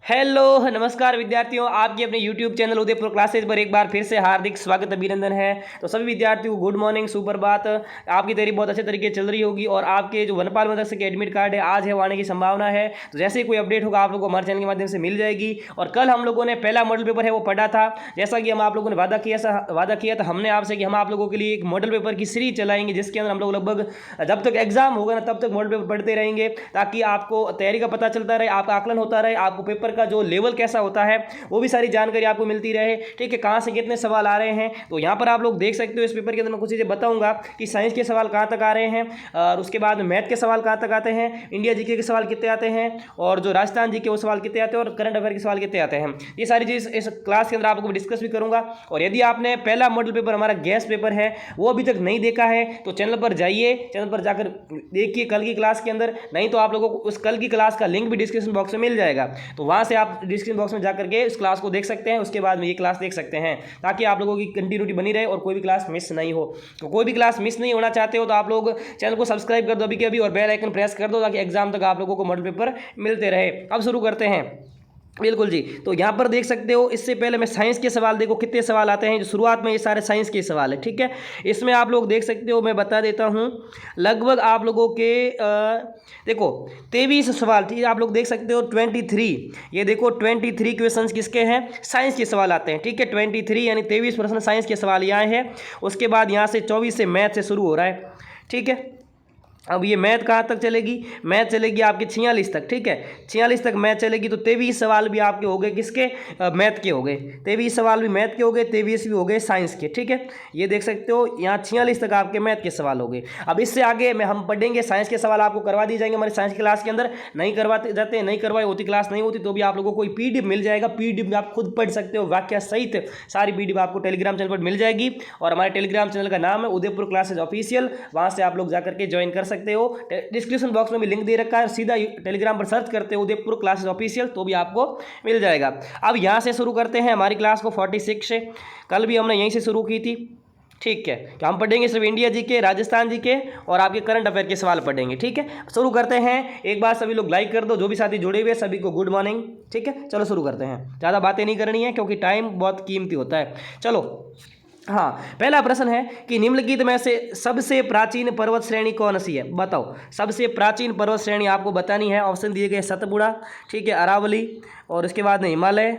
Hello नमस्कार विद्यार्थियों, आपके अपने YouTube चैनल उदयपुर क्लासेज पर एक बार फिर से हार्दिक स्वागत अभिनंदन है। तो सभी विद्यार्थियों को गुड मॉर्निंग, सुप्रभात। आपकी तैयारी बहुत अच्छे तरीके चल रही होगी और आपके जो वनपाल मदरसे के एडमिट कार्ड है आज है, वो आने की संभावना है। तो जैसे ही कोई अपडेट होगा आप लोगों को हमारे चैनल के माध्यम से मिल जाएगी। और कल हम लोगों ने पहला मॉडल पेपर है वो पढ़ा था। जैसा कि हम आप लोगों ने वादा किया था हमने आपसे कि हम आप लोगों के लिए एक मॉडल पेपर की सीरीज चलाएंगे, जिसके अंदर हम लोग लगभग जब तक एग्जाम होगा ना तब तक मॉडल पेपर पढ़ते रहेंगे, ताकि आपको तैयारी का पता चलता रहे, आपका आकलन होता रहे, आपको पेपर का जो लेवल कैसा होता है वो भी सारी जानकारी आपको मिलती रहे। ठीक है, कहां से कितने सवाल आ रहे हैं तो यहां पर आप लोग देख सकते हो। इस पेपर के अंदर मैं कुछ चीजें बताऊंगा कि साइंस के सवाल कहां तक आ रहे हैं, और उसके बाद मैथ के सवाल कहां तक आते हैं, इंडिया जीके के सवाल कितने आते हैं, और जो राजस्थान जीके वो सवाल कितने आते हैं, और करंट अफेयर के सवाल कितने आते हैं। ये सारी चीज इस क्लास के अंदर आप लोगों को डिस्कस भी करूंगा। और यदि आपने पहला मॉडल पेपर हमारा गैस पेपर है वो अभी तक नहीं देखा है तो चैनल पर जाइए, चैनल पर जाकर देखिए कल की क्लास के अंदर। नहीं तो आप लोगों को उस कल की क्लास का लिंक भी डिस्क्रिप्शन बॉक्स में मिल जाएगा, तो वहां से आप डिस्क्रिप्शन बॉक्स में जाकर के इस क्लास को देख सकते हैं। उसके बाद में ये क्लास देख सकते हैं, ताकि आप लोगों की कंटिन्यूटी बनी रहे और कोई भी क्लास मिस नहीं हो। तो कोई भी क्लास मिस नहीं होना चाहते हो तो आप लोग चैनल को सब्सक्राइब कर दो अभी के अभी, और बेल आइकन प्रेस कर दो, ताकि एग्जाम तक आप लोगों को मॉडल पेपर मिलते रहे। अब शुरू करते हैं। बिल्कुल जी, तो यहाँ पर देख सकते हो। इससे पहले मैं साइंस के सवाल देखो कितने सवाल आते हैं। जो शुरुआत में ये सारे साइंस के सवाल है, ठीक है। इसमें आप लोग देख सकते हो, मैं बता देता हूँ लगभग आप लोगों के देखो 23 सवाल, ठीक है। आप लोग देख सकते हो 23, ये देखो 23 क्वेश्चन किसके हैं, साइंस के सवाल आते हैं, ठीक है। 23 यानी 23 प्रश्न साइंस के सवाल यहाँ है। उसके बाद यहाँ से 24 से मैथ से शुरू हो रहा है, ठीक है। अब ये मैथ कहाँ तक चलेगी, मैथ चलेगी आपके 46 तक, ठीक है। 46 तक मैथ चलेगी। तो 23 सवाल भी आपके हो गए किसके, मैथ के हो गए। 23 सवाल भी मैथ के हो गए, 23 भी हो गए साइंस के, ठीक है। ये देख सकते हो यहाँ 46 तक आपके मैथ के सवाल हो गए। अब इससे आगे में हम पढ़ेंगे साइंस के सवाल, आपको करवा दिए जाएंगे हमारी साइंस क्लास के अंदर। नहीं करवाते जाते, नहीं करवाई होती क्लास नहीं होती तो भी आप लोगों को कोई PDF मिल जाएगा। PDF में आप खुद पढ़ सकते हो, वाक्य सहित सारी PDF आपको टेलीग्राम चैनल पर मिल जाएगी। और हमारे टेलीग्राम चैनल का नाम है उदयपुर क्लासेज ऑफिशियल, वहाँ से आप लोग जाकर के ज्वाइन कर सकते हो। डिस्क्रिप्शन बॉक्स में भी लिंक दे रखा है, सीधा टेलीग्राम पर सर्च करते हो उदयपुर क्लासेस ऑफिशियल तो भी आपको मिल जाएगा। अब यहाँ से शुरू करते हैं हमारी क्लास को 46 से। कल भी हमने यहीं से शुरू की थी, ठीक है। कि हम पढ़ेंगे सिर्फ इंडिया जी के, राजस्थान जी के और आपके करंट अफेयर के सवाल पढ़ेंगे, ठीक है। शुरू करते हैं। एक बार सभी लोग लाइक कर दो, जो भी साथी जुड़े हुए सभी को गुड मॉर्निंग, ठीक है। चलो शुरू करते हैं, ज़्यादा बातें नहीं करनी है क्योंकि टाइम बहुत कीमती होता है। चलो, हाँ, पहला प्रश्न है कि निम्नलिखित में से सबसे प्राचीन पर्वत श्रेणी कौन सी है, बताओ। सबसे प्राचीन पर्वत श्रेणी आपको बतानी है। ऑप्शन दिए गए सतपुड़ा, ठीक है, अरावली, और उसके बाद में हिमालय,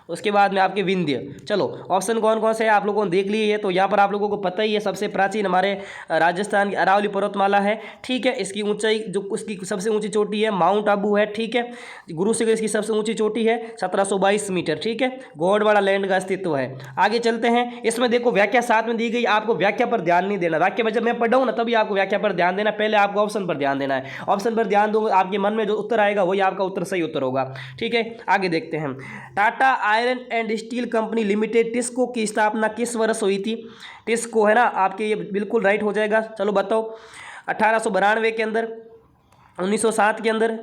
उसके बाद में आपके विंध्य। चलो, ऑप्शन कौन कौन से है आप लोगों ने देख लिए है। तो यहाँ पर आप लोगों को पता ही है सबसे प्राचीन हमारे राजस्थान की अरावली पर्वतमाला है, ठीक है। इसकी ऊंचाई जो उसकी सबसे ऊंची चोटी है माउंट आबू है, ठीक है। गुरु शिखर इसकी सबसे ऊंची चोटी है 1722 मीटर, ठीक है। गोंडवाड़ा लैंड का अस्तित्व है। आगे चलते हैं। इसमें देखो व्याख्या साथ में दी गई, आपको व्याख्या पर ध्यान नहीं देना। वाक्य में जब मैं पढ़ाऊँ ना तभी आपको व्याख्या पर ध्यान देना, पहले आपको ऑप्शन पर ध्यान देना है। ऑप्शन पर ध्यान दोगे आपके मन में जो उत्तर आएगा वही आपका उत्तर सही उत्तर होगा, ठीक है। आगे देखते हैं। Tata iron and steel company limited TISCO की स्थापना किस वर्ष हुई थी। टिस्को है ना आपके, ये बिल्कुल राइट हो जाएगा। चलो बताओ, 1892 के अंदर, 1907 के अंदर,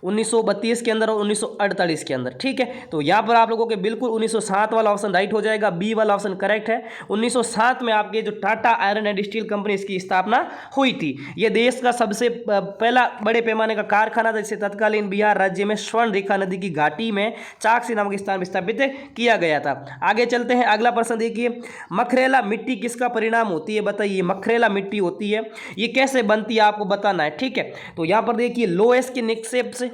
1932 के अंदर और 1948 के अंदर, ठीक है। तो यहाँ पर आप लोगों के बिल्कुल 1907 वाला ऑप्शन राइट हो जाएगा, बी वाला ऑप्शन करेक्ट है। 1907 में आपके जो Tata iron and steel company इसकी स्थापना हुई थी। ये देश का सबसे पहला बड़े पैमाने का कारखाना था, जिसे तत्कालीन बिहार राज्य में स्वर्ण रेखा नदी की घाटी में चाकसी नामक स्थान में स्थापित किया गया था। आगे चलते हैं। अगला प्रश्न देखिए, मखरेला मिट्टी किसका परिणाम होती है, बताइए। मखरेला मिट्टी होती है, ये कैसे बनती है आपको बताना है, ठीक है। तो यहाँ पर देखिए, लोएस के निक्षेप से,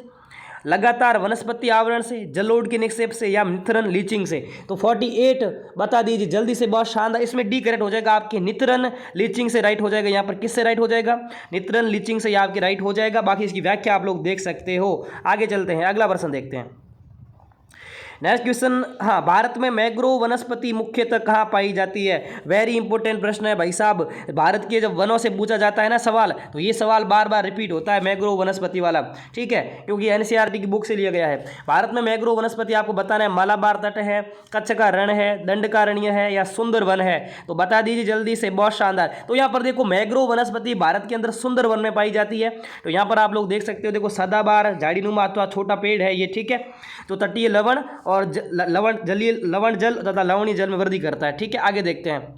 लगातार वनस्पति आवरण से, जलोढ़ के निक्षेप से, या निथरन लीचिंग से। तो 48 बता दीजिए जल्दी से, बहुत शानदार। इसमें डी करेक्ट हो जाएगा आपके, निथरन लीचिंग से राइट हो जाएगा। यहाँ पर किससे राइट हो जाएगा, निथरन लीचिंग से आपके राइट हो जाएगा। बाकी इसकी व्याख्या आप लोग देख सकते हो। आगे चलते हैं, अगला प्रश्न देखते हैं। नेक्स्ट क्वेश्चन, हाँ, भारत में मैंग्रोव वनस्पति मुख्यतः कहाँ पाई जाती है। वेरी इंपॉर्टेंट प्रश्न है भाई साहब। भारत के जब वनों से पूछा जाता है ना सवाल, तो ये सवाल बार बार रिपीट होता है मैंग्रोव वनस्पति वाला, ठीक है, क्योंकि NCERT की बुक से लिया गया है। भारत में मैंग्रोव वनस्पति आपको बताना है, मालाबार तट है, कच्छ का रण है, दंडकारण्य है, या सुंदरवन है। तो बता दीजिए जल्दी से, बहुत शानदार। तो यहाँ पर देखो मैंग्रोव वनस्पति भारत के अंदर सुंदरवन में पाई जाती है। तो यहाँ पर आप लोग देख सकते हो, देखो सदाबहार झाड़ीनुमा अथवा छोटा पेड़ है ये, ठीक है। तो तटीय लवण और लवण जलीय लवण जल तथा लवणीय जल में वृद्धि करता है, ठीक है। आगे देखते हैं।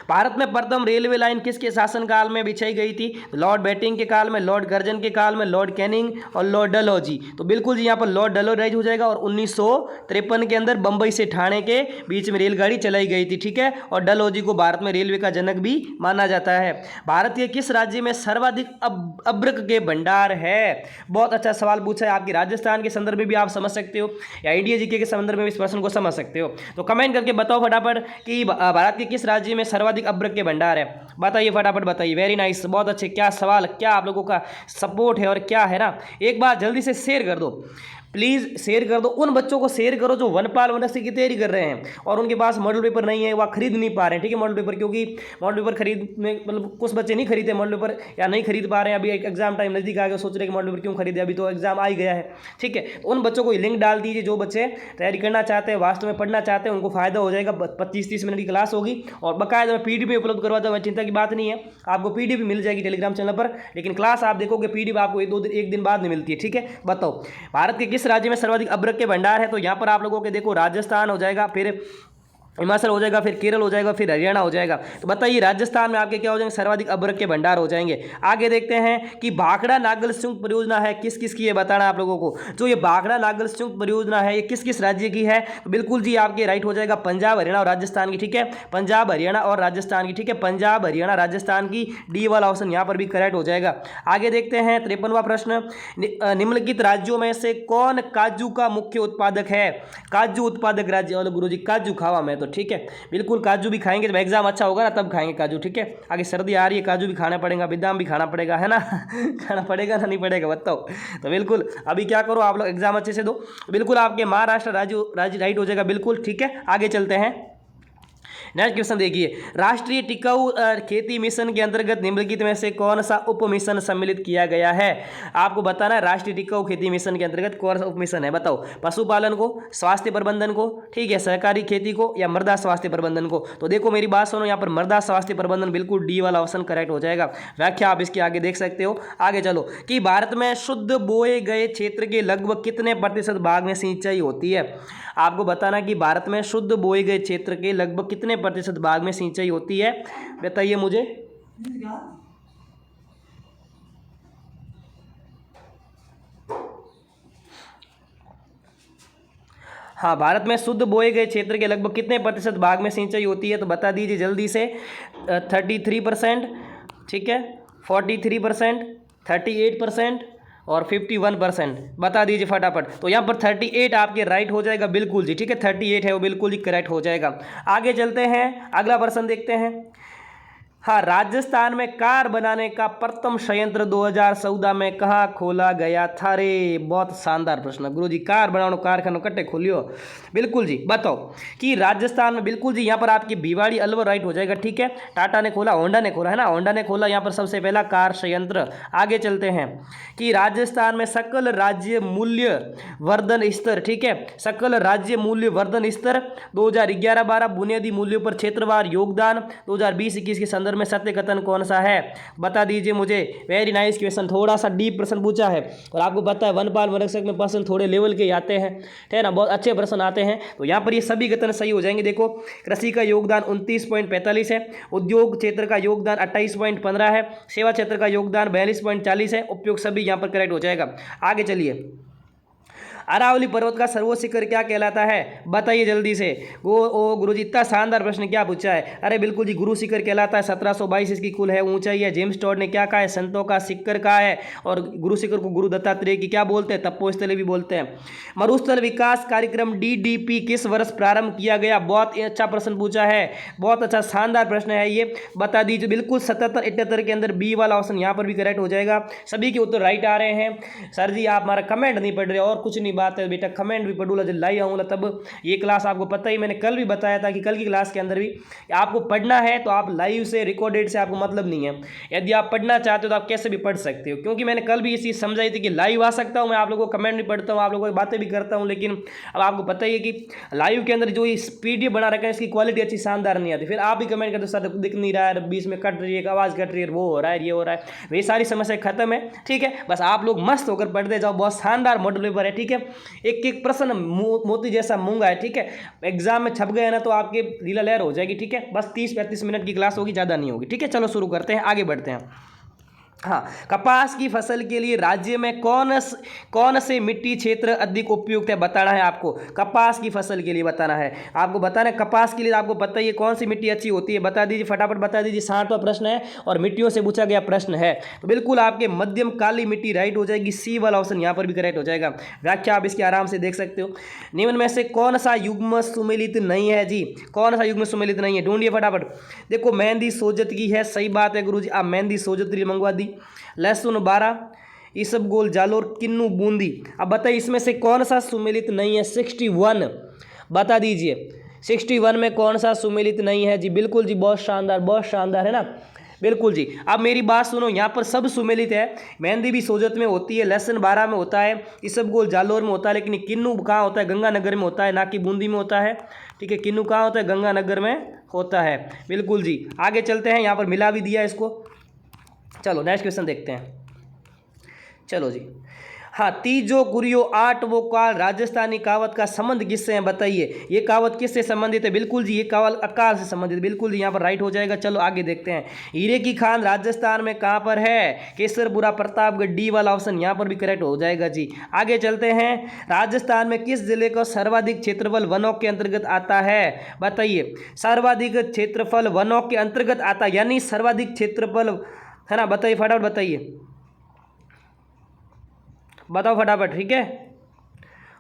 भारत में प्रथम रेलवे लाइन किसके शासनकाल में बिछाई गई थी? लॉर्ड बेटिंग के काल में, लॉर्ड कर्जन के काल में, लॉर्ड कैनिंग और लॉर्ड डलहौजी। तो बिल्कुल जी यहाँ पर लॉर्ड डलहौजी राइट हो जाएगा। और 1953 के अंदर बंबई से ठाणे के बीच में रेलगाड़ी चलाई गई थी, ठीक है। और डलहौजी को भारत में रेलवे का जनक भी माना जाता है। भारत के किस राज्य में सर्वाधिक अब्रक के भंडार है? बहुत अच्छा सवाल पूछा है। आपकी राजस्थान के संदर्भ में भी आप समझ सकते हो या इंडिया जीके के संदर्भ में इस प्रश्न को समझ सकते हो। तो कमेंट करके बताओ फटाफट कि भारत के किस राज्य में सर्वाधिक अब्रक के भंडार है। बताइए फटाफट बताइए। वेरी नाइस, बहुत अच्छे। क्या सवाल, क्या आप लोगों का सपोर्ट है और क्या है ना। एक बार जल्दी से शेयर कर दो प्लीज़, शेयर कर दो। उन बच्चों को शेयर करो जो वनपाल मदरसे की तैयारी कर रहे हैं और उनके पास मॉडल पेपर नहीं है, वह खरीद नहीं पा रहे हैं, ठीक है। मॉडल पेपर क्योंकि मॉडल पेपर खरीद में मतलब कुछ बच्चे नहीं खरीदे मॉडल पेपर या नहीं खरीद पा रहे हैं। अभी एक एग्जाम टाइम नज़दीक आ गया, सोच रहे हैं कि मॉडल पेपर क्यों खरीदे, अभी तो एग्जाम आ ही गया है, ठीक है। तो उन बच्चों को लिंक डाल दीजिए जो बच्चे तैयारी करना चाहते हैं, वास्तव में पढ़ना चाहते हैं, उनको फायदा हो जाएगा। 25-30 मिनट की क्लास होगी और बकायदा मैं पीडीएफ उपलब्ध करवाता हूँ, चिंता की बात नहीं है। आपको पीडीएफ मिल जाएगी टेलीग्राम चैनल पर, लेकिन क्लास आप देखोगे पीडीएफ आपको एक दिन बाद नहीं मिलती है, ठीक है। बताओ भारत के किस राज्य में सर्वाधिक अब्रक के भंडार है? तो यहां पर आप लोगों के देखो राजस्थान हो जाएगा, फिर हिमाचल हो जाएगा, फिर केरल हो जाएगा, फिर हरियाणा हो जाएगा। तो बताइए राजस्थान में आपके क्या हो जाएंगे? सर्वाधिक अब्रक के भंडार हो जाएंगे। आगे देखते हैं कि भाखड़ा नागल संयुक्त परियोजना है किस किस की है, बताना आप लोगों को। जो ये भाखड़ा नागल संयुक्त परियोजना है ये किस किस राज्य की है? तो बिल्कुल जी आपके राइट हो जाएगा पंजाब हरियाणा और राजस्थान की, ठीक है। पंजाब हरियाणा और राजस्थान की, ठीक है। पंजाब हरियाणा राजस्थान की, डी वाला ऑप्शन यहाँ पर भी करेक्ट हो जाएगा। आगे देखते हैं 53वां प्रश्न। निम्नलिखित राज्यों में से कौन काजू का मुख्य उत्पादक है? काजू उत्पादक राज्य, और गुरु जी काजू खावा मैं तो, ठीक है। बिल्कुल काजू भी खाएंगे, जब एग्जाम अच्छा होगा ना तब खाएंगे काजू, ठीक है। आगे सर्दी आ रही है, काजू भी खाना पड़ेगा, बादाम भी खाना पड़ेगा, है ना। खाना पड़ेगा ना, नहीं पड़ेगा बताओ। तो बिल्कुल अभी क्या करो आप लोग एग्जाम अच्छे से दो। बिल्कुल आपके महाराष्ट्र राज्य राइट हो जाएगा, बिल्कुल ठीक है। आगे चलते हैं। नेक्स्ट क्वेश्चन देखिए, राष्ट्रीय टिकाऊ खेती मिशन के अंतर्गत निम्नलिखित में से कौन सा उप मिशन सम्मिलित किया गया है? आपको बताना है राष्ट्रीय टिकाऊ खेती मिशन के अंतर्गत कौन सा उप मिशन है, बताओ। पशुपालन को, स्वास्थ्य प्रबंधन को, ठीक है, सहकारी खेती को या मृदा स्वास्थ्य प्रबंधन को? तो देखो मेरी बात सुनो, यहाँ पर मृदा स्वास्थ्य प्रबंधन बिल्कुल डी वाला ऑप्शन करेक्ट हो जाएगा। व्याख्या आप इसके आगे देख सकते हो। आगे चलो कि भारत में शुद्ध बोए गए क्षेत्र के लगभग कितने प्रतिशत भाग में सिंचाई होती है? आपको बताना कि भारत में शुद्ध बोए गए क्षेत्र के लगभग कितने प्रतिशत भाग में सिंचाई होती है, बताइए मुझे। हाँ, भारत में शुद्ध बोए गए क्षेत्र के लगभग कितने प्रतिशत भाग में सिंचाई होती है? तो बता दीजिए जल्दी से। 33%, ठीक है, 43%, 38% और 51%, बता दीजिए फटाफट। तो यहाँ पर 38 आपके राइट हो जाएगा, बिल्कुल जी, ठीक है। 38 है वो बिल्कुल ही करेक्ट हो जाएगा। आगे चलते हैं, अगला प्रश्न देखते हैं। हाँ, राजस्थान में कार बनाने का प्रथम संयंत्र 2014 में कहाँ खोला गया था रे? बहुत शानदार प्रश्न गुरुजी। कार बनाओ कारखाना कट्टे खोलियो, बिल्कुल जी। बताओ कि राजस्थान में, बिल्कुल जी यहाँ पर आपकी भिवाड़ी अलवर राइट हो जाएगा, ठीक है। टाटा ने खोला, होंडा ने खोला, है ना, होंडा ने खोला यहाँ पर सबसे पहला कार संयंत्र। आगे चलते हैं कि राजस्थान में सकल राज्य मूल्य वर्धन स्तर, ठीक है, सकल राज्य मूल्य वर्धन स्तर 2011-12 बुनियादी मूल्यों पर क्षेत्रवार योगदान 2020-21 के संदर्भ में सत्य कथन कौन सा है? बता दीजिए मुझे। वेरी नाइस क्वेश्चन, थोड़ा सा डीप प्रश्न पूछा है और आपको पता है वनपाल मदरसा में प्रश्न थोड़े लेवल के आते हैं, ठीक है ना, बहुत अच्छे प्रश्न आते हैं। तो यहाँ पर ये सभी कथन सही हो जाएंगे। देखो कृषि का योगदान 29.45 है, उद्योग क्षेत्र का योगदान 28.15 है, सेवा क्षेत्र का योगदान 42.40 है। उपयोग सभी यहाँ पर करेक्ट हो जाएगा। आगे चलिए, अरावली पर्वत का सर्वोच्च शिखर क्या कहलाता है? बताइए जल्दी से। ओ गुरुजी, इतना शानदार प्रश्न क्या पूछा है। अरे बिल्कुल जी, गुरु शिखर कहलाता है। 1722 इसकी कुल है ऊंचाई है। जेम्स टॉड ने क्या कहा है? संतों का शिखर कहा है। और गुरु शिखर को गुरु दत्तात्रेय की क्या बोलते हैं? तपोस्थली भी बोलते हैं। मरुस्थल विकास कार्यक्रम DDP किस वर्ष प्रारंभ किया गया? बहुत अच्छा प्रश्न पूछा है, बहुत अच्छा शानदार प्रश्न है ये, बता दीजिए। बिल्कुल 77-78 के अंदर बी वाला ऑप्शन यहाँ पर भी करेक्ट हो जाएगा। सभी के उत्तर राइट आ रहे हैं। सर जी आप हमारा कमेंट नहीं पढ़ रहे और कुछ नहीं बात है बेटा, कमेंट भी पढ़ूंगा जब लाई आऊँगा तब। ये क्लास आपको पता ही, मैंने कल भी बताया था कि कल की क्लास के अंदर भी आपको पढ़ना है तो आप लाइव से रिकॉर्डेड से आपको मतलब नहीं है। यदि आप पढ़ना चाहते हो तो आप कैसे भी पढ़ सकते हो, क्योंकि मैंने कल भी ये चीज़ समझाई थी कि लाइव आ सकता हूँ मैं, आप लोगों को कमेंट भी पढ़ता हूँ, आप लोगों की बातें भी करता हूँ, लेकिन अब आपको पता ही है कि लाइव के अंदर जो इस PDF बना रखा है इसकी क्वालिटी अच्छी शानदार नहीं आती। फिर आप भी कमेंट करते सर दिख नहीं रहा है, बीच में कट रही है, आवाज़ कट रही है, वो हो रहा है, ये हो रहा है, ये सारी समस्या खत्म है, ठीक है। बस आप लोग मस्त होकर पढ़ते जाओ, बहुत शानदार मॉडल पेपर है, ठीक है। एक एक प्रश्न मोती जैसा मूंगा है, ठीक है। एग्जाम में छप गए ना तो आपके लीला लहर हो जाएगी, ठीक है। बस 30-35 मिनट की क्लास होगी, ज़्यादा नहीं होगी, ठीक है। चलो शुरू करते हैं, आगे बढ़ते हैं। हाँ, कपास की फसल के लिए राज्य में कौन से मिट्टी क्षेत्र अधिक उपयुक्त है बताना है आपको। कपास की फसल के लिए बताना है आपको, बताना है कपास के लिए आपको बताइए कौन सी मिट्टी अच्छी होती है, बता दीजिए, फटाफट बता दीजिए। 60वां प्रश्न है और मिट्टियों से पूछा गया प्रश्न है, तो बिल्कुल आपके मध्यम काली मिट्टी राइट हो जाएगी, सी वाला ऑप्शन यहाँ पर भी करेक्ट हो जाएगा। व्याख्या आप इसकी आराम से देख सकते हो। निम्न में से कौन सा युग्म सुमेलित नहीं है जी, कौन सा युग्म सुमेलित नहीं है, ढूंढिए फटाफट। देखो मेहंदी सोजत की है, सही बात है गुरुजी, आप मेहंदी सोजत मंगवा दी। लहसुन 12, इसबगोल जालोर, किन्नू बूंदी। अब बताइए इसमें से कौन सा सुमेलित नहीं है। 61 बता दीजिए, 61 में कौन सा सुमेलित नहीं है जी। बिल्कुल जी, बहुत शानदार है ना, बिल्कुल जी। अब मेरी बात सुनो, यहाँ पर सब सुमेलित है। मेहंदी भी सोजत में होती है, लहसुन 12 में होता है, इसबगोल जालोर में होता है, लेकिन किन्नू कहाँ होता है, गंगानगर में होता है, ना कि बूंदी में होता है, ठीक है। किन्नू कहाँ होता है, गंगानगर में होता है, बिल्कुल जी। आगे चलते हैं, यहाँ पर मिला भी दिया इसको। चलो नेक्स्ट क्वेश्चन देखते हैं, चलो जी। हाँ, तीजो कुरियो आठवो काल राजस्थानी कहावत का संबंध किससे है बताइए। ये कहावत किससे संबंधित है, बिल्कुल जी ये कहावत अकाल से संबंधित, बिल्कुल जी यहाँ पर राइट हो जाएगा। चलो आगे देखते हैं। हीरे की खान राजस्थान में कहाँ पर है, केसरपुरा, प्रतापगढ़, डी वाला ऑप्शन यहाँ पर भी करेक्ट हो जाएगा जी। आगे चलते हैं। राजस्थान में किस जिले का सर्वाधिक क्षेत्रफल वनों के अंतर्गत आता है बताइए। सर्वाधिक क्षेत्रफल वनों के अंतर्गत आता है, यानी सर्वाधिक क्षेत्रफल है ना, बताइए फटाफट बताइए, बताओ फटाफट, ठीक है।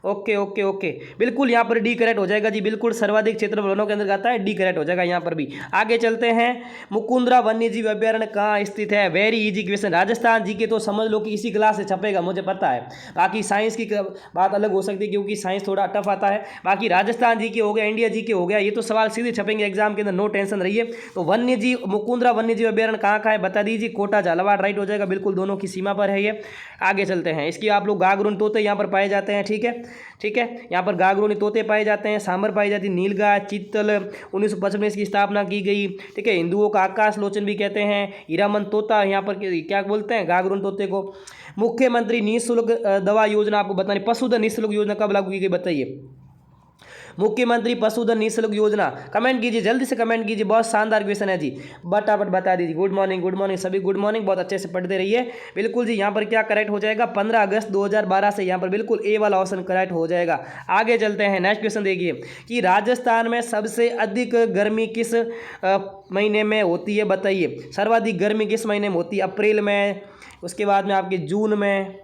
ओके ओके ओके, बिल्कुल यहाँ पर डी करेक्ट हो जाएगा जी, बिल्कुल सर्वाधिक क्षेत्र वनों के अंदर आता है, डी करेक्ट हो जाएगा यहाँ पर भी। आगे चलते हैं। मुकुंदरा वन्यजीव अभ्यारण्य कहाँ स्थित है, वेरी इजी क्वेश्चन। राजस्थान जी के तो समझ लो कि इसी क्लास से छपेगा, मुझे पता है। बाकी साइंस की बात अलग हो सकती है क्योंकि साइंस थोड़ा टफ आता है। बाकी राजस्थान जी के हो गया, इंडिया जी के हो गया, ये तो सवाल सीधे छपेंगे एग्जाम के अंदर, नो टेंशन रहिए। तो वन्यजीव मुकुंदरा वन्यजीव अभ्यारण्य कहाँ का है बता दीजिए। कोटा झालावाड़ राइट हो जाएगा, बिल्कुल दोनों की सीमा पर है ये। आगे चलते हैं। इसकी आप लोग गागरुन तोते यहाँ पर पाए जाते हैं, ठीक है, ठीक है। यहाँ पर गागरोनी तोते पाए जाते हैं, सांबर पाई जाती है, नीलगाय, चीतल। 1955 में इसकी स्थापना की गई, ठीक है। हिंदुओं का आकाश लोचन भी कहते हैं। हीरामन तोता यहाँ पर क्या बोलते हैं, गागरोन तोते को। मुख्यमंत्री निःशुल्क दवा योजना आपको बतानी, पशुधन निःशुल्क योजना कब लागू की गई बताइए। मुख्यमंत्री पशुधन निःशुल्क योजना, कमेंट कीजिए, जल्दी से कमेंट कीजिए, बहुत शानदार क्वेश्चन है जी, फटाफट बता दीजिए। गुड मॉर्निंग सभी, गुड मॉर्निंग, बहुत अच्छे से पढ़ते रहिए। बिल्कुल जी, यहाँ पर क्या करेक्ट हो जाएगा, 15 अगस्त 2012 से यहाँ पर बिल्कुल ए वाला ऑप्शन करेक्ट हो जाएगा। आगे चलते हैं, नेक्स्ट क्वेश्चन देखिए कि राजस्थान में सबसे अधिक गर्मी किस महीने में होती है बताइए। सर्वाधिक गर्मी किस महीने में होती है, अप्रैल में, उसके बाद में आपके जून में,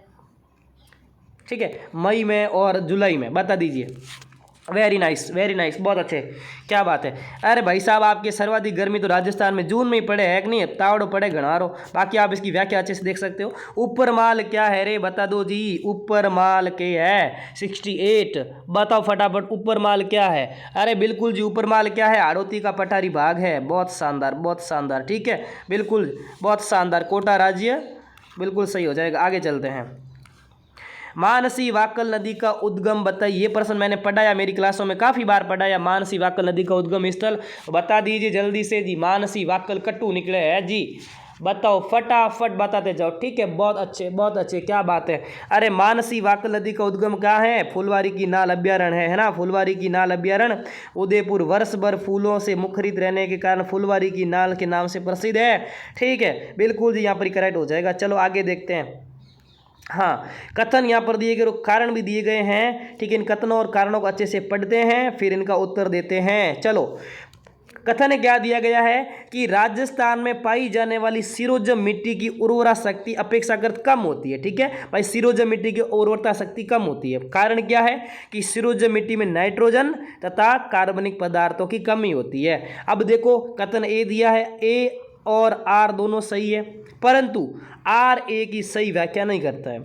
ठीक है, मई में और जुलाई में, बता दीजिए। वेरी नाइस, बहुत अच्छे, क्या बात है। अरे भाई साहब, आपके सर्वाधिक गर्मी तो राजस्थान में जून में ही पड़े है कि नहीं, तावड़ो पड़े घनारो। बाकी आप इसकी व्याख्या अच्छे से देख सकते हो। ऊपर माल क्या है रे बता दो जी, ऊपर माल के है 68, बताओ फटाफट ऊपर माल क्या है। अरे बिल्कुल जी, ऊपर माल क्या है, हाड़ौती का पठारी भाग है। बहुत शानदार, ठीक है, बिल्कुल बहुत शानदार, कोटा राज्य बिल्कुल सही हो जाएगा। आगे चलते हैं। मानसी वाकल नदी का उद्गम बताइए। ये प्रश्न मैंने पढ़ाया, मेरी क्लासों में काफ़ी बार पढ़ाया। मानसी वाकल नदी का उद्गम स्थल बता दीजिए जल्दी से जी। मानसी वाकल कट्टू निकले है जी, बताओ फटाफट बताते जाओ, ठीक है। बहुत अच्छे, क्या बात है। अरे मानसी वाकल नदी का उद्गम कहाँ है, फुलवारी की नाल अभ्यारण्य है ना, फुलवारी की नाल अभ्यारण्य। उदयपुर वर्ष भर फूलों से मुखरित रहने के कारण फुलवारी की नाल के नाम से प्रसिद्ध है, ठीक है, बिल्कुल जी यहाँ पर करेक्ट हो जाएगा। चलो आगे देखते हैं। हाँ, कथन यहाँ पर दिए गए, कारण भी दिए गए हैं, ठीक है। इन कथनों और कारणों को अच्छे से पढ़ते हैं, फिर इनका उत्तर देते हैं। चलो, कथन क्या दिया गया है कि राजस्थान में पाई जाने वाली सिरोजम मिट्टी की उर्वरा शक्ति अपेक्षाकृत कम होती है, ठीक है भाई। सिरोजम मिट्टी की उर्वरता शक्ति कम होती है, कारण क्या है कि सिरोजम मिट्टी में नाइट्रोजन तथा कार्बनिक पदार्थों की कमी होती है। अब देखो, कथन ए दिया है, ए और आर दोनों सही है, परंतु आर ए की सही व्याख्या नहीं करता है।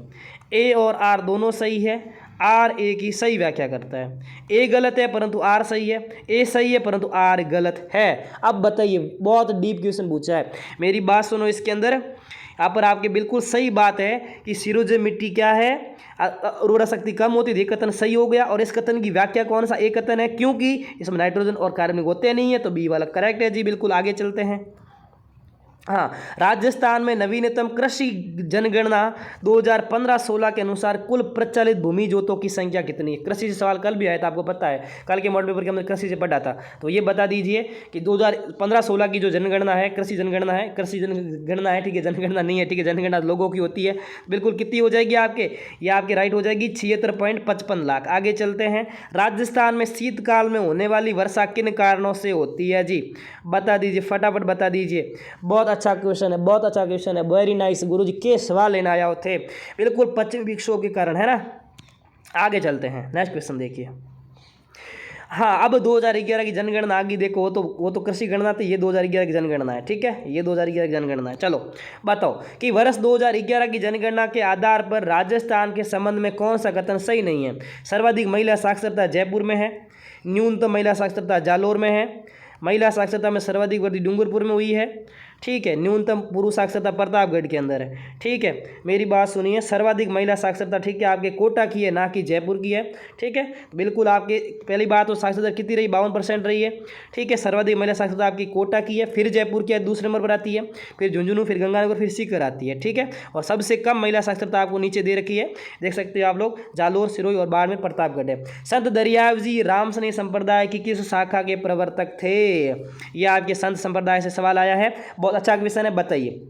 ए और आर दोनों सही है, आर ए की सही व्याख्या करता है। ए गलत है परंतु आर सही है, ए सही है परंतु आर गलत है। अब बताइए, बहुत डीप क्वेश्चन पूछा है, मेरी बात सुनो। इसके अंदर यहाँ पर आपके बिल्कुल सही बात है कि सिरोजम मिट्टी क्या है, उर्वरा शक्ति कम होती है, कथन सही हो गया। और इस कथन की व्याख्या कौन सा ए कथन है, क्योंकि इसमें नाइट्रोजन और कार्बनिक होते नहीं है, तो बी वाला करेक्ट है जी, बिल्कुल। आगे चलते हैं। हाँ, राजस्थान में नवीनतम कृषि जनगणना 2015-16 के अनुसार कुल प्रचलित भूमि जोतों की संख्या कितनी है? कृषि से सवाल कल भी आया था, आपको पता है, कल के मॉडल पेपर के अंदर कृषि से पढ़ा था। तो ये बता दीजिए कि 2015-16 की जो जनगणना है, कृषि जनगणना है, कृषि जनगणना है, ठीक है, जनगणना नहीं है, ठीक है, जनगणना लोगों की होती है। बिल्कुल कितनी हो जाएगी आपके? ये आपके राइट हो जाएगी 76.55 लाख। आगे चलते हैं। राजस्थान में शीतकाल में होने वाली वर्षा किन कारणों से होती है जी? बता दीजिए, फटाफट बता दीजिए। बहुत अच्छा क्वेश्चन है, बहुत अच्छा क्वेश्चन है, वेरी नाइस। गुरुजी के सवाल लेने आया थे, बिल्कुल पश्चिमी विक्षोभ के कारण, है ना। आगे चलते हैं, नेक्स्ट क्वेश्चन देखिए। हाँ, अब 2011 की जनगणना आगे देखो, वो तो कृषि गणना थी, ये 2011 की जनगणना है, ठीक है, ये 2011 की जनगणना है। चलो बताओ कि वर्ष 2011 की जनगणना के आधार पर राजस्थान के संबंध में कौन सा कथन सही नहीं है? सर्वाधिक महिला साक्षरता जयपुर में है, न्यूनतम महिला साक्षरता जालोर में है, महिला साक्षरता में सर्वाधिक वृद्धि डूंगरपुर में हुई है, ठीक है, न्यूनतम पुरुष साक्षरता प्रतापगढ़ के अंदर है, ठीक है। मेरी बात सुनिए, सर्वाधिक महिला साक्षरता, ठीक है, आपके कोटा की है, ना कि जयपुर की है, ठीक है। बिल्कुल आपके पहली बात तो साक्षरता कितनी रही? 52% रही है, ठीक है। सर्वाधिक महिला साक्षरता आपकी कोटा की है, फिर जयपुर की है, दूसरे नंबर पर आती है, फिर झुंझुनू, फिर गंगानगर, फिर सीकर आती है, ठीक है। और सबसे कम महिला साक्षरता आपको नीचे दे रखी है, देख सकते हो आप लोग, जालोर, सिरोही और बाड़मेर, प्रतापगढ़ है। संत दरियाव जी रामसनेही संप्रदाय की किस शाखा के प्रवर्तक थे? यह आपके संत संप्रदाय से सवाल आया है, बहुत अच्छा क्वेश्चन है, बताइए।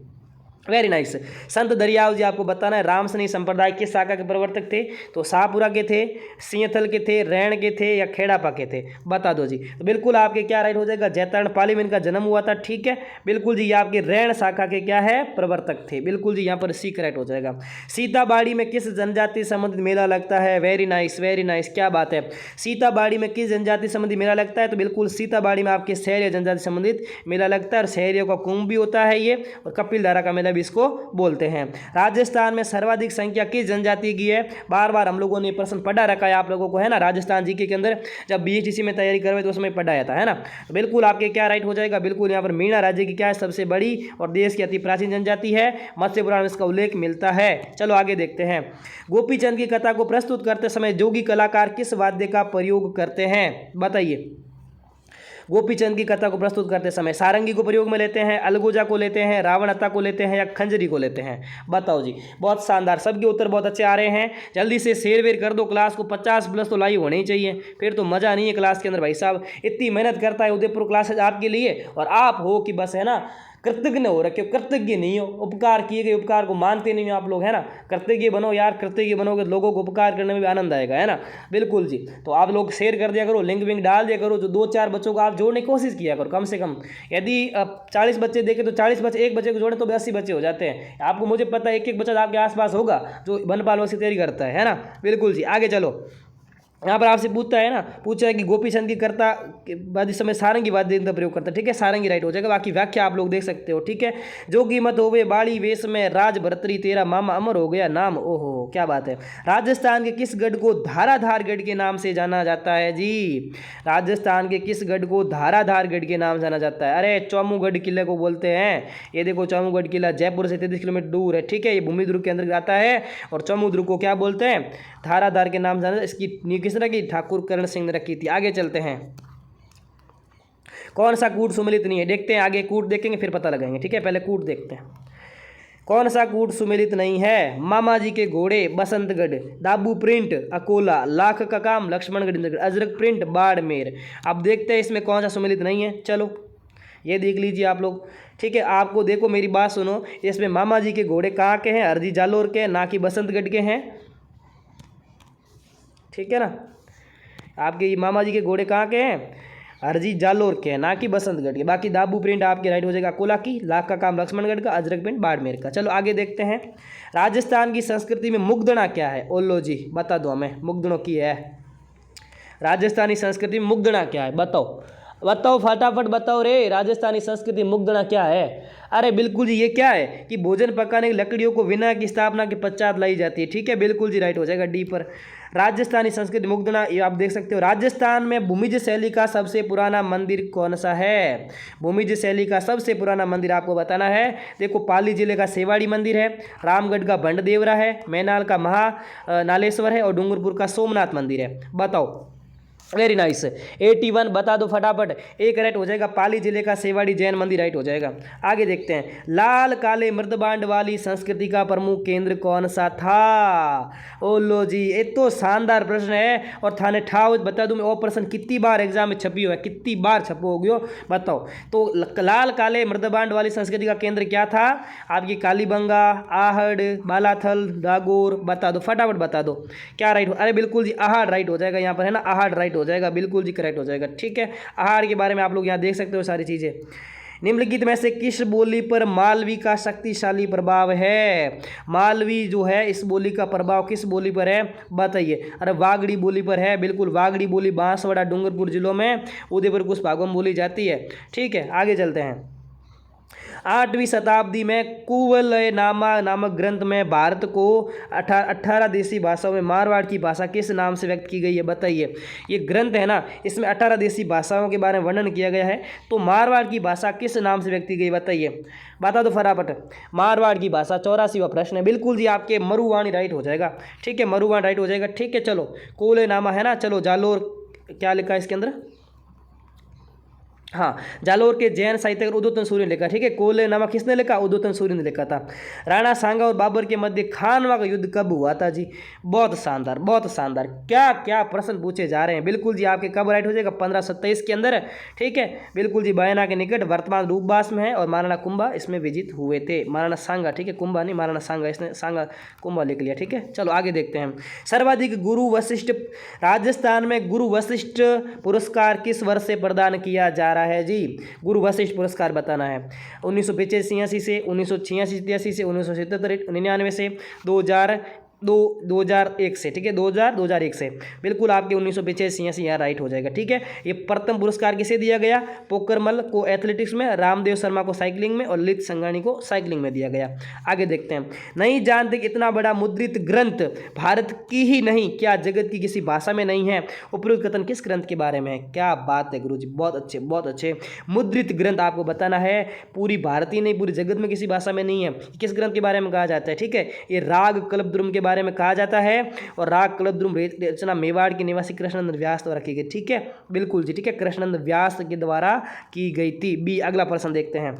Very nice. संत दरियाव जी आपको बताना है रामसनेही संप्रदाय किस शाखा के प्रवर्तक थे? तो शाहपुरा के थे, सिंहथल के थे, रैण के थे, या खेड़ापा के थे? बता दो जी। तो बिल्कुल आपके क्या राइट हो जाएगा? जैतारण पाली में इनका जन्म हुआ था, ठीक है, बिल्कुल जी, ये आपके रैण शाखा के क्या है? प्रवर्तक थे, बिल्कुल जी, यहाँ पर सी करेक्ट हो जाएगा। सीताबाड़ी में किस जनजाति संबंधित मेला लगता है? वेरी नाइस, वेरी नाइस, क्या बात है। सीताबाड़ी में किस जनजाति संबंधी मेला लगता है? तो बिल्कुल सीताबाड़ी में आपके शहरिया जनजाति संबंधित मेला लगता है, और शहरियों का कुंभ भी होता है ये, और कपिल धारा का मेला इसको बोलते हैं। राजस्थान में सर्वाधिक संख्या किस जनजाति की है? बार बार हम लोगों ने प्रश्न पढ़ा रखा है आप लोगों को, है ना, राजस्थान जीके के अंदर जब बीएचडीसी में तैयारी करवाई तो उसमें पढ़ाया था, है ना। तो बिल्कुल आपके क्या राइट हो जाएगा? बिल्कुल यहाँ पर मीणा राज्य की क्या है? सबसे बड़ी और देश की अति प्राचीन जनजाति है, मत्स्य पुराण में इसका उल्लेख मिलता है। चलो आगे देखते हैं। गोपीचंद की कथा को प्रस्तुत करते समय जोगी कलाकार किस वाद्य का प्रयोग करते हैं? बताइए। गोपीचंद की कथा को प्रस्तुत करते समय सारंगी को प्रयोग में लेते हैं, अलगोजा को लेते हैं, रावणहत्ता को लेते हैं, या खंजरी को लेते हैं? बताओ जी। बहुत शानदार, सबके उत्तर बहुत अच्छे आ रहे हैं। जल्दी से शेयर वेयर कर दो, क्लास को 50+ तो लाइव होने ही चाहिए, फिर तो मज़ा नहीं है क्लास के अंदर। भाई साहब इतनी मेहनत करता है उदयपुर क्लासेज आपके लिए, और आप हो कि बस, है ना, कृतज्ञ हो रखे हो, कृतज्ञ नहीं हो, उपकार किए गए उपकार को मानते नहीं हो आप लोग, है ना। कृतज्ञ बनो यार, कृतज्ञ बनोगे तो लोगों को उपकार करने में भी आनंद आएगा, है ना। बिल्कुल जी। तो आप लोग शेयर कर दिया करो, लिंक विंक डाल दिया करो, जो 2-4 बच्चों को आप जोड़ने की कोशिश किया करो कम से कम। यदि 40 बच्चे देखें तो 40 बच्चे, एक बच्चे को जोड़े तो 80 बच्चे हो जाते हैं। आपको मुझे पता है एक एक बच्चा आपके आसपास होगा जो वनपाल की तैयारी करता है ना। बिल्कुल जी। आगे चलो, यहाँ पर आपसे पूछता है ना, पूछा है कि गोपीचंद की करता बाद इस समय सारंगी वाद्य यंत्र प्रयोग करता है, ठीक है, सारंगी राइट हो जाएगा। बाकी व्याख्या आप लोग देख सकते हो, ठीक है। जोगी मत होवे बाड़ी वेश में, राज भरतरी तेरा मामा अमर हो गया नाम। ओहो क्या बात है। राजस्थान के किस गढ़ को धाराधार गढ़ के नाम से जाना जाता है जी? राजस्थान के किस गढ़ को धाराधार गढ़ के नाम जाना जाता है? अरे चौमुगढ़ किले को बोलते हैं। ये देखो चौमुगढ़ किला जयपुर से 33 किलोमीटर दूर है, ठीक है, ये भूमि दुर्ग के अंदर आता है। और चौमुद्रुग को क्या बोलते हैं? धाराधार के नाम जाना। इसकी किस तरह की? ठाकुर करण सिंह ने रखी थी। आगे चलते हैं। कौन सा कूट सुमेलित नहीं है? देखते हैं आगे, कूट देखेंगे फिर पता लगाएंगे, ठीक है। पहले कूट देखते हैं। कौन सा कूट सुमेलित नहीं है? मामा जी के घोड़े बसंतगढ़, दाबू प्रिंट अकोला, लाख का काम लक्ष्मणगढ़, अजरक प्रिंट बाड़मेर। अब देखते हैं इसमें कौन सा सुमेलित नहीं है। चलो ये देख लीजिए आप लोग, ठीक है। आपको देखो मेरी बात सुनो, इसमें मामा जी के घोड़े कहाँ के हैं? हरदी जालोर के, ना कि बसंतगढ़ के हैं, ठीक है ना। आपके ये मामा जी के घोड़े कहाँ के हैं? हरजी जालोर के हैं, ना कि बसंतगढ़ के। बाकी दाबू प्रिंट आपके राइट हो जाएगा अकोला की, लाख का काम लक्ष्मणगढ़ का, अजरक प्रिंट बाड़मेर का। चलो आगे देखते हैं। राजस्थान की संस्कृति में मुग्धना क्या है? ओलो जी बता दो हमें, मुग्धनों की है। राजस्थानी संस्कृति में मुग्धना क्या है? बताओ बताओ, फटाफट बताओ रे। राजस्थानी संस्कृति मुग्धना क्या है? अरे बिल्कुल जी, ये क्या है कि भोजन पकाने की लकड़ियों को विनायक की स्थापना के पश्चात लाई जाती है, ठीक है, बिल्कुल जी राइट हो जाएगा डी पर। राजस्थानी संस्कृति मुग्धना, ये आप देख सकते हो। राजस्थान में भूमिज शैली का सबसे पुराना मंदिर कौन सा है? भूमिज शैली का सबसे पुराना मंदिर आपको बताना है। देखो पाली जिले का सेवाड़ी मंदिर है, रामगढ़ का भंडदेवरा है, मैनाल का महा नालेश्वर है, और डूंगरपुर का सोमनाथ मंदिर है। बताओ वेरी नाइस। 81 बता दो फटाफट। एक राइट हो जाएगा। पाली जिले का सेवाड़ी जैन मंदिर राइट हो जाएगा। आगे देखते हैं। लाल काले मृदबांड वाली संस्कृति का प्रमुख केंद्र कौन सा था? ओ लो जी, ये तो शानदार प्रश्न है और थाने ठाव बता दूं मैं, वो प्रश्न कितनी बार एग्जाम में छपी हुआ है, कितनी बार छपो हो गयो बताओ। तो लाल काले मृदबांड वाली संस्कृति का केंद्र क्या था? आपकी कालीबंगा, आहड़, बालाथल, डागोर, बता दो फटाफट बता दो क्या राइट हो। अरे बिल्कुल जी, आहड़ राइट हो जाएगा यहाँ पर, है ना, आहड़ राइट हो जाएगा, बिल्कुल जी करेक्ट हो जाएगा। ठीक है, आहड़ के बारे में आप लोग यहाँ देख सकते हो सारी चीज़ें। निम्नलिखित में से किस बोली पर मालवी का शक्तिशाली प्रभाव है? मालवी जो है, इस बोली का प्रभाव किस बोली पर है बताइए। अरे वागड़ी बोली पर है, बिल्कुल वागड़ी बोली बांसवाड़ा डूंगरपुर जिलों में उदयपुर कुछ भागों में बोली जाती है। ठीक है, आगे चलते हैं। 8वीं शताब्दी में कुवलयनामा नामक ग्रंथ में भारत को 18 देशी भाषाओं में मारवाड़ की भाषा किस नाम से व्यक्त की गई है बताइए। ये ग्रंथ है ना, इसमें 18 देशी भाषाओं के बारे में वर्णन किया गया है, तो मारवाड़ की भाषा किस नाम से व्यक्त की गई बताइए, बता दो फटाफट। मारवाड़ की भाषा 84वां प्रश्न है, बिल्कुल जी आपके मरुवाणी राइट हो जाएगा। ठीक है, मरुवाणी राइट हो जाएगा। ठीक है, चलो कुवलयनामा है ना, चलो जालोर क्या लिखा है इसके अंदर, हाँ, जालोर के जैन साहित्यकार उद्योतन सूर्य ने लिखा। ठीक है, कुवलयनामा किसने लिखा? उद्योतन सूर्य ने लिखा था। राणा सांगा और बाबर के मध्य खानवा का युद्ध कब हुआ था जी? बहुत शानदार, बहुत शानदार, क्या क्या प्रश्न पूछे जा रहे हैं। बिल्कुल जी आपके कब राइट हो जाएगा? 1527 के अंदर। ठीक है, बिल्कुल जी, बयाना के निकट वर्तमान रूपबास में है और महाराणा कुंभा इसमें विजित हुए थे। महाराणा सांगा, ठीक है, कुंभा नहीं, महाराणा सांगा, इसने सांगा कुंभा लिख लिया। ठीक है, चलो आगे देखते हैं। सर्वाधिक गुरु वशिष्ठ, राजस्थान में गुरु वशिष्ठ पुरस्कार किस वर्ष से प्रदान किया जा रहा है जी? गुरु वशिष्ठ पुरस्कार बताना है। 1985 से, 1986 से, 1977 99 से, 2001 से। ठीक है, 2001 से, बिल्कुल आपके 1985 यहाँ राइट हो जाएगा। ठीक है, ये प्रथम पुरस्कार किसे दिया गया? पोकरमल को एथलेटिक्स में, रामदेव शर्मा को साइकिलिंग में और ललित संघानी को साइकिलिंग में दिया गया। आगे देखते हैं। नहीं जानते कि इतना बड़ा मुद्रित ग्रंथ भारत की ही नहीं, क्या जगत की किसी भाषा में नहीं है? उपरोक्त कथन किस ग्रंथ के बारे में है? क्या बात है गुरुजी, बहुत अच्छे, बहुत अच्छे। मुद्रित ग्रंथ आपको बताना है, पूरी भारतीय नहीं, पूरी जगत में किसी भाषा में नहीं है। किस ग्रंथ के बारे में कहा जाता है? ठीक है, ये राग कल्पद्रुम के बारे में कहा जाता है और राग कल्पद्रुम रचना मेवाड़ के निवासी कृष्णनंद व्यास द्वारा की गई। ठीक है, बिल्कुल जी, ठीक है, कृष्णनंद व्यास के द्वारा की गई थी। बी, अगला प्रश्न देखते हैं।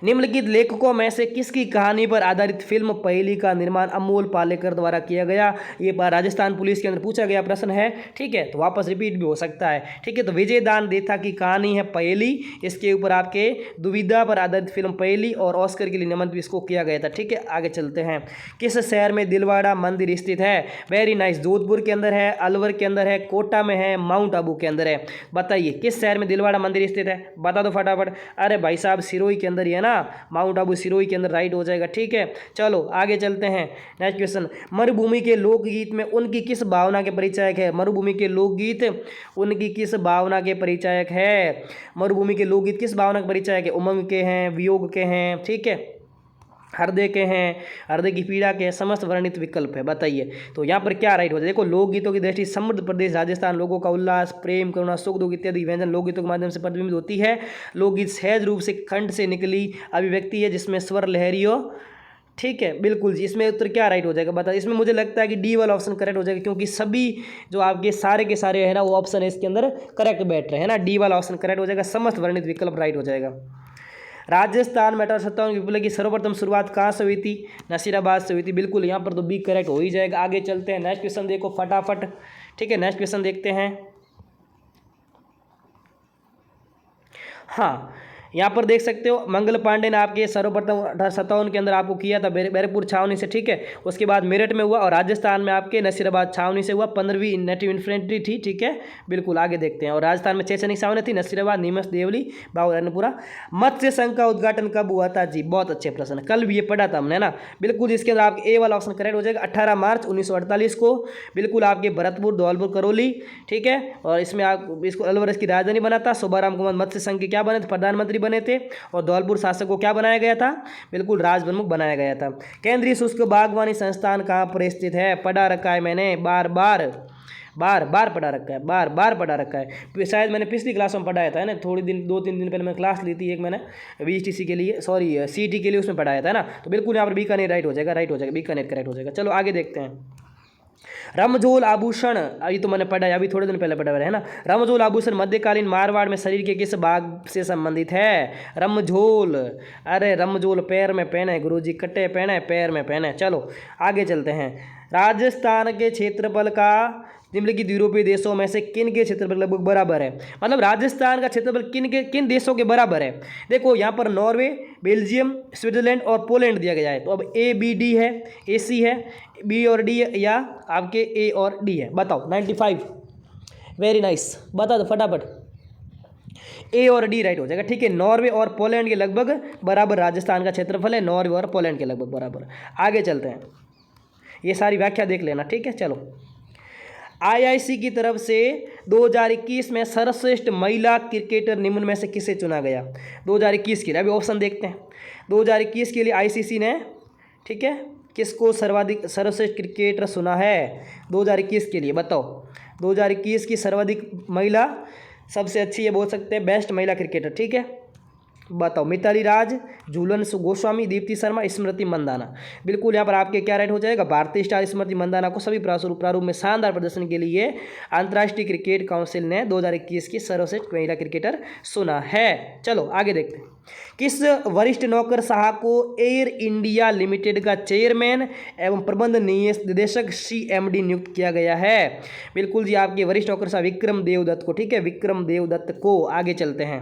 निम्नलिखित लेखकों में से किसकी कहानी पर आधारित फिल्म पहेली का निर्माण अमोल पालेकर द्वारा किया गया? ये राजस्थान पुलिस के अंदर पूछा गया प्रश्न है। ठीक है, तो वापस रिपीट भी हो सकता है। ठीक है, तो विजय दान देथा की कहानी है पहेली, इसके ऊपर आपके दुविधा पर आधारित फिल्म पहेली और ऑस्कर के लिए नामांकित भी इसको किया गया था। ठीक है, आगे चलते हैं। किस शहर में दिलवाड़ा मंदिर स्थित है? वेरी नाइस, जोधपुर के अंदर है, अलवर के अंदर है, कोटा में है, माउंट आबू के अंदर है। बताइए किस शहर में दिलवाड़ा मंदिर स्थित है, बता दो फटाफट। अरे भाई साहब, सिरोही के अंदर ही है ना, माउंट आबू सिरोही के अंदर राइट हो जाएगा। ठीक है, चलो आगे चलते हैं। Next question. मरुभूमि के लोकगीत में उनकी किस भावना के परिचायक है? मरुभूमि के लोकगीत उनकी किस भावना के परिचायक है? मरुभूमि के लोकगीत किस भावना के परिचायक है? उमंग के हैं, वियोग के हैं, ठीक है, हृदय के हैं, हृदय की पीड़ा के हैं, समस्त वर्णित विकल्प है। बताइए तो यहाँ पर क्या राइट हो जाए। देखो, लोकगीतों की दृष्टि समृद्ध प्रदेश राजस्थान, लोगों का उल्लास, प्रेम, करुणा, सुख दुख इत्यादि व्यंजन लोकगीतों के माध्यम से प्रतिबिंबित होती है। लोकगीत सहज रूप से कंठ से निकली अभिव्यक्ति है जिसमें स्वर लहरी हो। ठीक है, बिल्कुल जी, इसमें उत्तर क्या राइट हो जाएगा बता। इसमें मुझे लगता है कि डी वाला ऑप्शन करेक्ट हो जाएगा, क्योंकि सभी जो आपके सारे के सारे है ना वो ऑप्शन है इसके अंदर करेक्ट बैठ रहे हैं ना। डी वाला ऑप्शन करेक्ट हो जाएगा, समस्त वर्णित विकल्प राइट हो जाएगा। राजस्थान में 1857 विप्लव की सर्वप्रथम शुरुआत कहाँ से हुई थी? नसीराबाद से हुई थी। बिल्कुल, यहाँ पर तो बी करेक्ट हो ही जाएगा। आगे चलते हैं, नेक्स्ट क्वेश्चन देखो फटाफट। ठीक है, नेक्स्ट क्वेश्चन देखते हैं। हाँ, यहाँ पर देख सकते हो, मंगल पांडे ने आपके सर्वप्रथम 1857 के अंदर आपको किया था बैरकपुर छावनी से। ठीक है, उसके बाद मेरठ में हुआ और राजस्थान में आपके नसीराबाद छावनी से हुआ। 15वीं नेटिव इन्फेंट्री थी। ठीक है, बिल्कुल आगे देखते हैं। और राजस्थान में 6 सैनिक छावनी थी, नसीराबाद, नीमच, देवली, बावरनपुरा। मत्स्य संघ का उद्घाटन कब हुआ था जी? बहुत अच्छे प्रश्न, कल भी ये पढ़ा था हमने ना। बिल्कुल, इसके अंदर आपके ए वाला ऑप्शन करेक्ट हो जाएगा। 18 मार्च 1948 को बिल्कुल आपके भरतपुर, धौलपुर, करौली। ठीक है, और इसमें आप इसको अलवर की राजधानी बना था। शोभाराम कुमार मत्स्य संघ के क्या बने थे? प्रधानमंत्री बने थे। और धौलपुर शासक को क्या बनाया गया था? बिल्कुल राजप्रमुख बनाया गया था। केंद्रीय शुष्क बागवानी संस्थान कहाँ पर स्थित है? पढ़ा रखा है मैंने, बार बार पढ़ा रखा है, बार पढ़ा रखा है। शायद मैंने पिछली क्लास में पढ़ाया था ना, थोड़ी दिन 2-3 दिन पहले मैं क्लास ली थी एक, मैंने VTC के लिए, सॉरी CT के लिए, उसमें पढ़ाया था ना। तो बिल्कुल यहाँ पर बीकानेर राइट हो जाएगा, राइट हो जाएगा, बीकानेर करेक्ट हो जाएगा। चलो आगे देखते हैं। रमजोल आभूषण, अभी तो मैंने पढ़ा है, अभी थोड़े दिन पहले पढ़ा है ना। रमजोल आभूषण मध्यकालीन मारवाड़ में शरीर के किस भाग से संबंधित है? रमझोल, अरे रमजोल पैर में पहने गुरुजी, कट्टे पहने पैर में पहने। चलो आगे चलते हैं। राजस्थान के क्षेत्रफल का निम्नलिखित यूरोपीय देशों में से किन के क्षेत्रफल लगभग बराबर है? मतलब राजस्थान का क्षेत्रफल किन देशों के बराबर है? देखो यहाँ पर नॉर्वे, बेल्जियम, स्विट्जरलैंड और पोलैंड दिया गया है। तो अब ए बी डी है, ए सी है, बी और डी है, या आपके ए और डी है? बताओ। 95, वेरी नाइस, बता दो फटाफट। ए और डी राइट हो जाएगा। ठीक है, नॉर्वे और पोलैंड के लगभग बराबर राजस्थान का क्षेत्रफल है, नॉर्वे और पोलैंड के लगभग बराबर। आगे चलते हैं, ये सारी व्याख्या देख लेना। ठीक है, चलो। आईआईसी की तरफ से 2021 में सर्वश्रेष्ठ महिला क्रिकेटर निम्न में से किसे चुना गया? 2021 के लिए अभी ऑप्शन देखते हैं। 2021 के लिए आईसीसी ने, ठीक है, किसको सर्वश्रेष्ठ क्रिकेटर चुना है 2021 के लिए? बताओ। 2021 की सर्वाधिक महिला, सबसे अच्छी ये बोल सकते हैं बेस्ट महिला क्रिकेटर। ठीक है, बताओ। मिताली राज, झूलन गोस्वामी, दीप्ति शर्मा, स्मृति मंदाना। बिल्कुल यहाँ पर आपके क्या राइट हो जाएगा? भारतीय स्टार स्मृति मंदाना को सभी प्रारूप में शानदार प्रदर्शन के लिए अंतर्राष्ट्रीय क्रिकेट काउंसिल ने 2021 की सर्वश्रेष्ठ महिला क्रिकेटर चुना है। चलो आगे देखते हैं। किस वरिष्ठ नौकरशाह को एयर इंडिया लिमिटेड का चेयरमैन एवं प्रबंध निदेशक CMD नियुक्त किया गया है? बिल्कुल जी, आपके वरिष्ठ नौकरशाह विक्रम देवदत्त को। ठीक है, विक्रम देवदत्त को। आगे चलते हैं।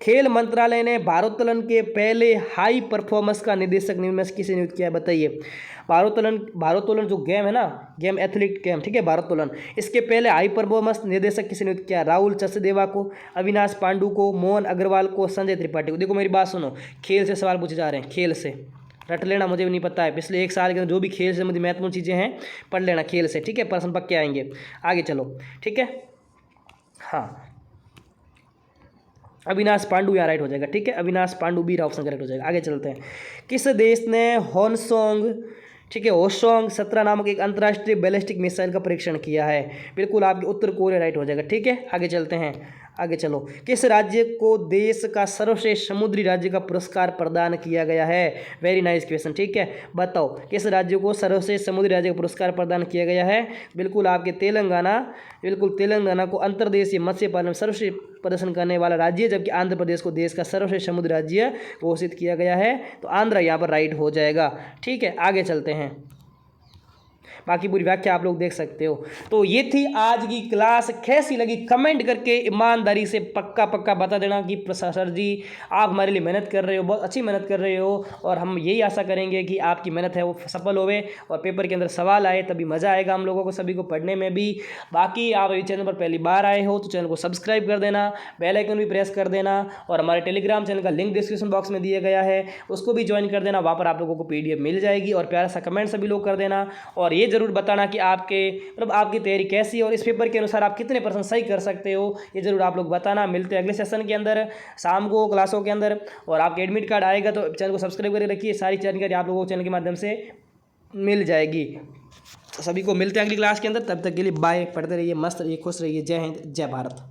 खेल मंत्रालय ने भारोत्तोलन के पहले हाई परफॉर्मेंस का निदेशक निम्न में से किसे नियुक्त किया है? बताइए। भारोत्तोलन जो गेम है ना, गेम एथलीट गेम, ठीक है, भारोत्तोलन, इसके पहले हाई परफॉर्मेंस निदेशक किसे नियुक्त किया? राहुल चसदेवा को, अविनाश पांडु को, मोहन अग्रवाल को, संजय त्रिपाठी को। देखो मेरी बात सुनो, खेल से सवाल पूछे जा रहे हैं, खेल से रट लेना, मुझे भी नहीं पता है। पिछले एक साल के अंदर जो भी खेल से मुझे महत्वपूर्ण चीज़ें हैं पढ़ लेना खेल से। ठीक है, प्रश्न पक्के आएंगे। आगे चलो। ठीक है, हाँ, अविनाश पांडु यहाँ राइट हो जाएगा। ठीक है, Avinash Pandu B option correct हो जाएगा। आगे चलते हैं। किस देश ने होनसोंग, ठीक है, होशोंग 17 नामक एक अंतर्राष्ट्रीय बैलिस्टिक मिसाइल का परीक्षण किया है? बिल्कुल आपके उत्तर कोरिया राइट हो जाएगा। ठीक है, आगे चलते हैं। आगे चलो। किस राज्य को देश का सर्वश्रेष्ठ समुद्री राज्य का पुरस्कार प्रदान किया गया है? Very nice question. ठीक है, बताओ किस राज्य को सर्वश्रेष्ठ समुद्री राज्य का पुरस्कार प्रदान किया गया है? बिल्कुल आपके तेलंगाना। बिल्कुल तेलंगाना को अंतर्देशीय मत्स्य पालन में सर्वश्रेष्ठ प्रदर्शन करने वाला राज्य है, जबकि आंध्र प्रदेश को देश का सर्वश्रेष्ठ समुद्री राज्य घोषित किया गया है। तो आंध्र यहाँ पर राइट हो जाएगा। ठीक है, आगे चलते हैं। बाकी पूरी व्याख्या आप लोग देख सकते हो। तो ये थी आज की क्लास, कैसी लगी कमेंट करके ईमानदारी से पक्का बता देना कि सर जी आप हमारे लिए मेहनत कर रहे हो, बहुत अच्छी मेहनत कर रहे हो, और हम यही आशा करेंगे कि आपकी मेहनत है वो सफल होवे और पेपर के अंदर सवाल आए, तभी मज़ा आएगा हम लोगों को सभी को पढ़ने में भी। बाकी आप इस चैनल पर पहली बार आए हो तो चैनल को सब्सक्राइब कर देना, बेल आइकन भी प्रेस कर देना, और हमारे टेलीग्राम चैनल का लिंक डिस्क्रिप्शन बॉक्स में दिया गया है, उसको भी ज्वाइन कर देना। वहाँ पर आप लोगों को PDF मिल जाएगी, और प्यारा सा कमेंट सभी लोग कर देना, और ये जरूर बताना कि आपके मतलब आपकी तैयारी कैसी है और इस पेपर के अनुसार आप कितने % सही कर सकते हो, ये जरूर आप लोग बताना। मिलते हैं अगले सेशन के अंदर शाम को क्लासों के अंदर, और आपके एडमिट कार्ड आएगा तो चैनल को सब्सक्राइब करके रखिए, सारी जानकारी आप लोगों को चैनल के माध्यम से मिल जाएगी। तो सभी को मिलते हैं अगली क्लास के अंदर, तब तक के लिए बाय। पढ़ते रहिए, मस्त रहिए, खुश रहिए। जय हिंद, जय भारत।